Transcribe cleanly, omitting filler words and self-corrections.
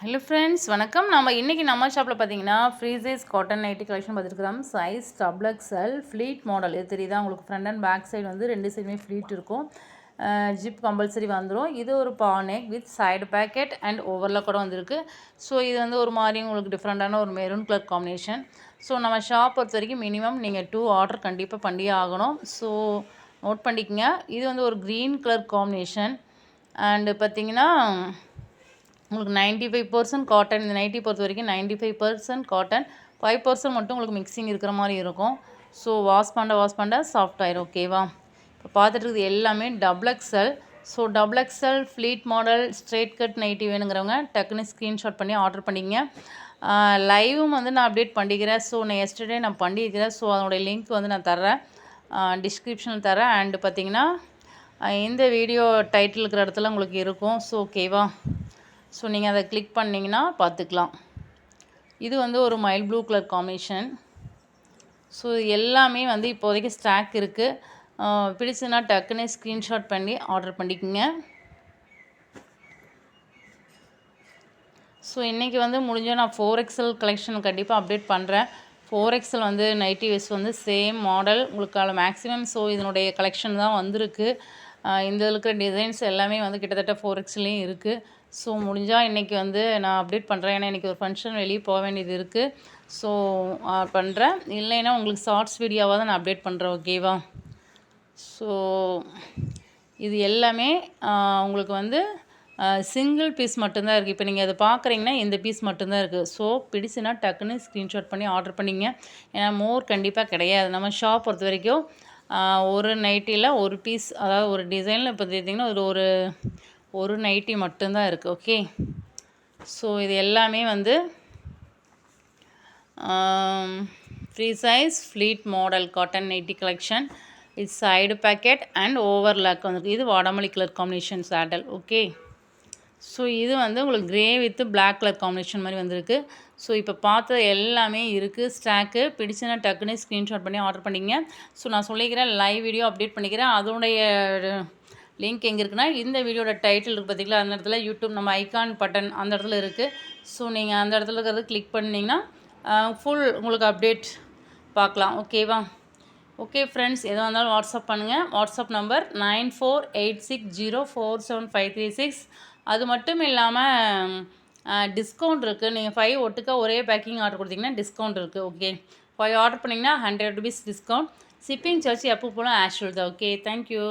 Hello friends வணக்கம். இன்றைக்கி நம்ம ஷாப்பில் பார்த்தீங்கன்னா free size cotton nightie collection பார்த்துருக்குறோம். Size double XL pleat model. இது தெரியுதா உங்களுக்கு? ஃப்ரண்ட் அண்ட் பேக் சைடு வந்து ரெண்டு சைடுமே ஃப்ளீட் இருக்கும். ஜிப் கம்பல்சரி வந்துடும். இது ஒரு பானெக் வித் சைடு பேக்கெட் அண்ட் ஓவரில் கூட வந்துருக்கு. ஸோ இது வந்து ஒரு மாதிரி உங்களுக்கு டிஃப்ரெண்ட்டான ஒரு மெரூன் கலர் காம்பினேஷன். ஸோ நம்ம ஷாப் பொறுத்த வரைக்கும் மினிமம் நீங்கள் 2 ஆர்டர் கண்டிப்பாக பண்ணியே ஆகணும். ஸோ நோட் பண்ணிக்கங்க. இது வந்து ஒரு க்ரீன் கலர் காம்பினேஷன். அண்டு பார்த்தீங்கன்னா உங்களுக்கு 95% காட்டன். இந்த நைட்டி பொறுத்த வரைக்கும் 95% காட்டன், 5% மட்டும் உங்களுக்கு மிக்சிங் இருக்கிற மாதிரி இருக்கும். ஸோ வாஷ் பண்ண சாஃப்ட் ஆயிரும். ஓகேவா? இப்போ பார்த்துட்டு இருக்குது எல்லாமே double XL. So double XL pleat model straight cut nighty வேணுங்கிறவங்க டக்குன்னு ஸ்க்ரீன்ஷாட் பண்ணி ஆர்டர் பண்ணிங்க. லைவும் வந்து நான் அப்டேட் பண்ணிக்கிறேன். ஸோ நான் எஸ்டர்டே நான் பண்ணியிருக்கிறேன். ஸோ அதனுடைய லிங்க் வந்து நான் தர்றேன், டிஸ்கிரிப்ஷனில் தரேன். அண்டு பார்த்தீங்கன்னா இந்த வீடியோ டைட்டில் இருக்கிற இடத்துல உங்களுக்கு இருக்கும். ஸோ ஓகேவா? ஸோ நீங்கள் அதை கிளிக் பண்ணிங்கன்னா பார்த்துக்கலாம். இது வந்து ஒரு mile blue colour combination. So எல்லாமே வந்து இப்போதைக்கு ஸ்டாக் இருக்குது. பிடிச்சுன்னா டக்குன்னு ஸ்க்ரீன்ஷாட் பண்ணி ஆர்டர் பண்ணிக்கோங்க. ஸோ இன்றைக்கி வந்து முடிஞ்சால் நான் 4XL கலெக்ஷன் கண்டிப்பாக அப்டேட் பண்ணுறேன். 4XL வந்து நைட்டி வேஸ் வந்து சேம் மாடல் உங்களுக்கான மேக்ஸிமம். ஸோ இதனுடைய கலெக்ஷன் தான் வந்திருக்கு. இந்த இருக்கிற டிசைன்ஸ் எல்லாமே வந்து கிட்டத்தட்ட 4XLலேயும் இருக்குது. ஸோ முடிஞ்சால் இன்றைக்கி வந்து நான் அப்டேட் பண்ணுறேன். ஏன்னா இன்றைக்கி ஒரு ஃபங்க்ஷன் வெளியே போக வேண்டியது இருக்குது. ஸோ பண்ணுறேன். இல்லைன்னா உங்களுக்கு ஷார்ட்ஸ் வீடியோவாக தான் நான் அப்டேட் பண்ணுறேன். ஓகேவா? ஸோ இது எல்லாமே உங்களுக்கு வந்து சிங்கிள் பீஸ் மட்டும்தான் இருக்குது. இப்போ நீங்கள் அதை பார்க்குறீங்கன்னா இந்த பீஸ் மட்டும்தான் இருக்குது. ஸோ பிடிச்சுன்னா டக்குன்னு ஸ்க்ரீன்ஷாட் பண்ணி ஆர்டர் பண்ணிங்க. ஏன்னா மோர் கண்டிப்பாக கிடையாது. நம்ம ஷாப் பொறுத்த வரைக்கும் ஒரு நைட்டியில் ஒரு பீஸ், அதாவது ஒரு டிசைனில் இப்போ பார்த்தீங்கன்னா ஒரு நைட்டி மட்டும்தான் இருக்குது. ஓகே. ஸோ இது எல்லாமே வந்து free size pleat model cotton nightie collection. இது சைடு பேக்கெட் அண்ட் ஓவர்லாக் வந்துருக்கு. இது வாடாமல்லி கலர் காம்பினேஷன் சேடல். ஓகே. ஸோ இது வந்து உங்களுக்கு grey with black colour combination மாதிரி வந்திருக்கு. ஸோ இப்போ பார்த்தது எல்லாமே இருக்குது ஸ்டாக்கு. பிடிச்சுன்னா டக்குன்னு ஸ்க்ரீன்ஷாட் பண்ணி ஆர்டர் பண்ணிங்க. ஸோ நான் சொல்லிக்கிறேன், லைவ் வீடியோ அப்டேட் பண்ணிக்கிறேன். அதனுடைய லிங்க் எங்கே இருக்குன்னா இந்த வீடியோட டைட்டில் இருக்குது பார்த்தீங்களா, அந்த இடத்துல யூடியூப் நம்ம ஐகான் பட்டன் அந்த இடத்துல இருக்குது. ஸோ நீங்கள் அந்த இடத்துல இருக்கிறது கிளிக் பண்ணிங்கன்னா ஃபுல் உங்களுக்கு அப்டேட் பார்க்கலாம். ஓகேவா? ஓகே ஃப்ரெண்ட்ஸ், எதாக இருந்தாலும் வாட்ஸ்அப் பண்ணுங்கள். WhatsApp number 9486047536. அது மட்டும் இல்லாமல் டிஸ்கவுண்ட் இருக்குது. நீங்கள் 5 ஒட்டுக்கா ஒரே பேக்கிங் ஆர்டர் கொடுத்தீங்கன்னா டிஸ்கவுண்ட் இருக்குது. ஓகே. 5 ஆர்டர் பண்ணிங்கன்னா 100 rupees டிஸ்கவுண்ட். ஷிப்பிங் சார்ஜ் எப்போ போல ஆஷுவல் தான். ஓகே. தேங்க்யூ.